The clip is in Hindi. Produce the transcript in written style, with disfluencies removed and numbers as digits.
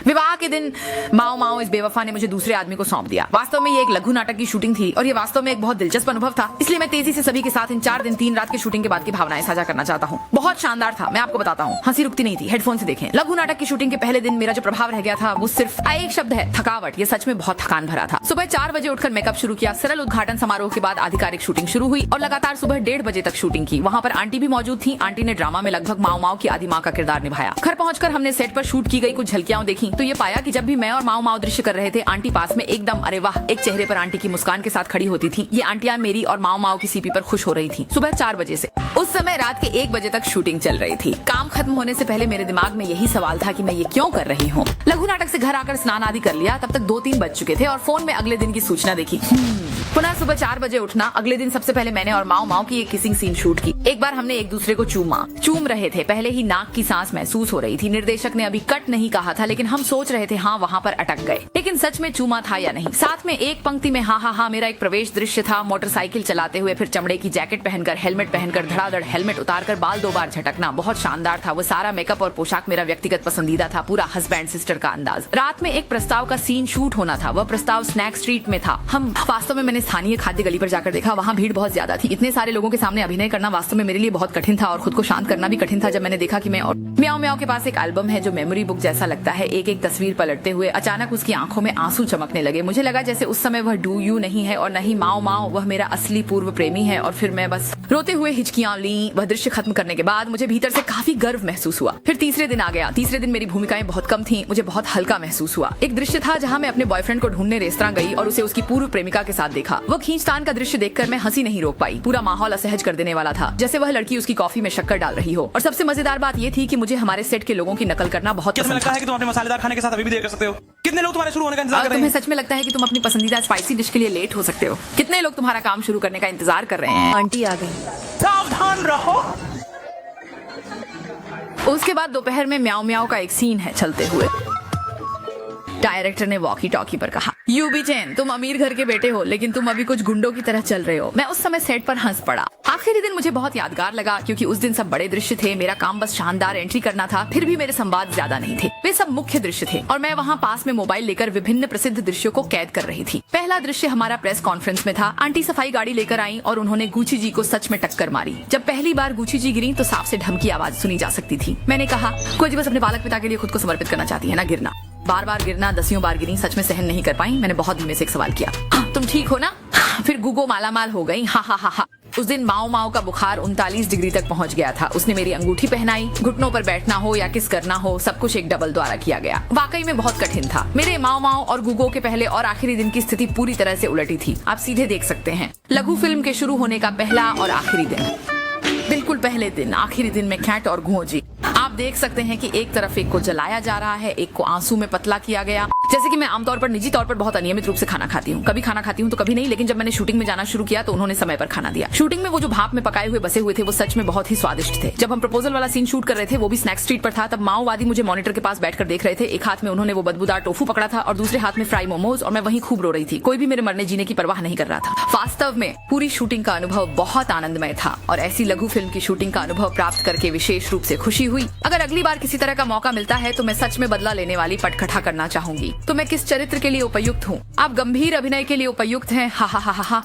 विवाह के दिन माओ माओ इस बेवफा ने मुझे दूसरे आदमी को सौंप दिया। वास्तव में ये एक लघु नाटक की शूटिंग थी और ये वास्तव में एक बहुत दिलचस्प अनुभव था। इसलिए मैं तेजी से सभी के साथ इन 4 दिन 3 रात की शूटिंग के बाद की भावनाएं साझा करना चाहता हूँ। बहुत शानदार था, मैं आपको बताता हूँ। हंसी रुकती नहीं थी, हेडफोन से देखें। लघु नाटक की शूटिंग के पहले दिन मेरा जो प्रभाव रह गया था वो सिर्फ एक शब्द है, थकावट। ये सच में बहुत थकान भरा था। सुबह 4 बजे उठकर मेकअप शुरू किया। सरल उद्घाटन समारोह के बाद आधिकारिक शूटिंग शुरू हुई और लगातार सुबह 1:30 बजे तक शूटिंग की। वहाँ पर आंटी भी मौजूद थी। आंटी ने ड्रामा में लगभग माओ माओ की आदि माँ का किरदार निभाया। घर पहुंचकर हमने सेट पर शूट की गई कुछ झलकियां देखी तो ये पाया कि जब भी मैं और माओ माओ दृश्य कर रहे थे, आंटी पास में एकदम अरे वाह एक चेहरे पर आंटी की मुस्कान के साथ खड़ी होती थी। ये आंटियां मेरी और माओ माओ की सीपी पर खुश हो रही थी। सुबह 4 बजे से उस समय रात के 1 बजे तक शूटिंग चल रही थी। काम खत्म होने से पहले मेरे दिमाग में यही सवाल था कि मैं ये क्यों कर रही हूँ। लघु नाटक से घर आकर स्नान आदि कर लिया। तब तक 2-3 बज चुके थे और फोन में अगले दिन की सूचना देखी। पुनः सुबह 4 बजे उठना। अगले दिन सबसे पहले मैंने और माओ माओ की एक किसिंग सीन शूट की। एक बार हमने एक दूसरे को चूम रहे थे। पहले ही नाक की सांस महसूस हो रही थी। निर्देशक ने अभी कट नहीं कहा था, लेकिन हम सोच रहे थे हाँ वहाँ पर अटक गए, लेकिन सच में चूमा था या नहीं। साथ में एक पंक्ति में हाँ हाँ हाँ मेरा एक प्रवेश दृश्य था। मोटरसाइकिल चलाते हुए, फिर चमड़े की जैकेट पहनकर, हेलमेट पहनकर, धड़ाधड़ हेलमेट उतारकर बाल 2 बार झटकना। बहुत शानदार था। वो सारा मेकअप और पोशाक मेरा व्यक्तिगत पसंदीदा था। पूरा हस्बैंड सिस्टर का अंदाज। रात में एक प्रस्ताव का सीन शूट होना था। वह प्रस्ताव स्नैक स्ट्रीट में था। हम वास्तव में मैंने स्थानीय खाद्य गली पर जाकर देखा। वहाँ भीड़ बहुत ज्यादा थी। इतने सारे लोगों के सामने अभिनय करना वास्तव में मेरे लिए बहुत कठिन था और खुद को शांत करना भी कठिन था। जब मैंने देखा कि मैं और म्याओ म्याओ के पास एक एल्बम है जो मेमोरी बुक जैसा लगता है। एक एक तस्वीर पलटते हुए अचानक उसकी आंखों में आंसू चमकने लगे। मुझे लगा जैसे उस समय वह डू यू नहीं है और नहीं माओ माओ वह मेरा असली पूर्व प्रेमी है। और फिर मैं बस रोते हुए हिचकियां ली। वह दृश्य खत्म करने के बाद मुझे भीतर से काफी गर्व महसूस हुआ। फिर तीसरे दिन आ गया। तीसरे दिन मेरी भूमिकाएं बहुत कम थी। मुझे बहुत हल्का महसूस हुआ। एक दृश्य था जहाँ मैं अपने बॉयफ्रेंड को ढूंढने रेस्तरां गई और उसे उसकी पूर्व प्रेमिका के साथ देखा। वो खींचतान का दृश्य देखकर मैं हंसी नहीं रोक पाई। पूरा माहौल असहज कर देने वाला था, जैसे वह लड़की उसकी कॉफी में शक्कर डाल रही हो। और सबसे मजेदार बात ये थी कि मुझे हमारे सेट के लोगों की नकल करना बहुत पसंद लगता है कि तुम अपने मसालेदार खाने के साथ अभी भी देर कर सकते हो। कितने लोग तुम्हारे शुरू होने का इंतजार कर रहे हैं? तुम्हें सच में लगता है कि तुम अपनी पसंदीदा स्पाइसी डिश के लिए लेट हो सकते हो? कितने लोग तुम्हारा काम शुरू करने का इंतजार कर रहे हैं? आंटी आ गई। सावधान रहो। उसके बाद दोपहर में म्याओ म्याओ का एक सीन है चलते हुए। डायरेक्टर ने वॉकी टॉकी पर कहा, यू बी चैन, तुम अमीर घर के बेटे हो लेकिन तुम अभी कुछ गुंडों की तरह चल रहे हो। मैं उस समय सेट पर हंस पड़ा। आखिरी दिन मुझे बहुत यादगार लगा क्योंकि उस दिन सब बड़े दृश्य थे। मेरा काम बस शानदार एंट्री करना था। फिर भी मेरे संवाद ज्यादा नहीं थे, वे सब मुख्य दृश्य थे और मैं वहाँ पास में मोबाइल लेकर विभिन्न प्रसिद्ध दृश्यों को कैद कर रही थी। पहला दृश्य हमारा प्रेस कॉन्फ्रेंस में था। आंटी सफाई गाड़ी लेकर आई और उन्होंने गुची जी को सच में टक्कर मारी। जब पहली बार गुची जी गिरी तो साफ से ढम की आवाज सुनी जा सकती थी। मैंने कहा कोई बस अपने बालक पिता के लिए खुद को समर्पित करना चाहती है ना। गिरना, बार बार गिरना, 10वीं बार गिरी, सच में सहन नहीं कर पाई। मैंने बहुत धीमे से एक सवाल किया, तुम ठीक हो ना? फिर गुगो मालामाल हो गई। हा हा हा हा। उस दिन माओ माओ का बुखार 39 डिग्री तक पहुंच गया था। उसने मेरी अंगूठी पहनाई। घुटनों पर बैठना हो या किस करना हो, सब कुछ एक डबल द्वारा किया गया। वाकई में बहुत कठिन था। मेरे माओ माओ और गुगो के पहले और आखिरी दिन की स्थिति पूरी तरह से उलटी थी। आप सीधे देख सकते हैं। लघु फिल्म के शुरू होने का पहला और आखिरी दिन, बिल्कुल पहले दिन आखिरी दिन में कैट और घुओजी। आप देख सकते हैं कि एक तरफ एक को जलाया जा रहा है, एक को आंसू में पतला किया गया। जैसे कि मैं आमतौर पर निजी तौर पर बहुत अनियमित रूप से खाना खाती हूँ। कभी खाना खाती हूँ तो कभी नहीं, लेकिन जब मैंने शूटिंग में जाना शुरू किया तो उन्होंने समय पर खाना दिया। शूटिंग में वो जो भाप में पकाए हुए बसे हुए थे वो सच में बहुत ही स्वादिष्ट थे। जब हम प्रपोजल वाला सीन शूट कर रहे थे, वो भी स्नैक स्ट्रीट पर था, तब माओवादी मुझे मॉनिटर के पास बैठकर देख रहे थे। एक हाथ में उन्होंने वो बदबूदार टोफू पकड़ा था और दूसरे हाथ में फ्राई मोमोज, और मैं वहीं खूब रो रही थी। कोई भी मेरे मरने जीने की परवाह नहीं कर रहा था। वास्तव में पूरी शूटिंग का अनुभव बहुत आनंदमय था और ऐसी लघु फिल्म की शूटिंग का अनुभव प्राप्त करके विशेष रूप से खुशी हुई। अगर अगली बार किसी तरह का मौका मिलता है तो मैं सच में बदला लेने वाली पटकथा करना चाहूंगी। तो मैं किस चरित्र के लिए उपयुक्त हूँ? आप गंभीर अभिनय के लिए उपयुक्त हैं। हा हा हा हा।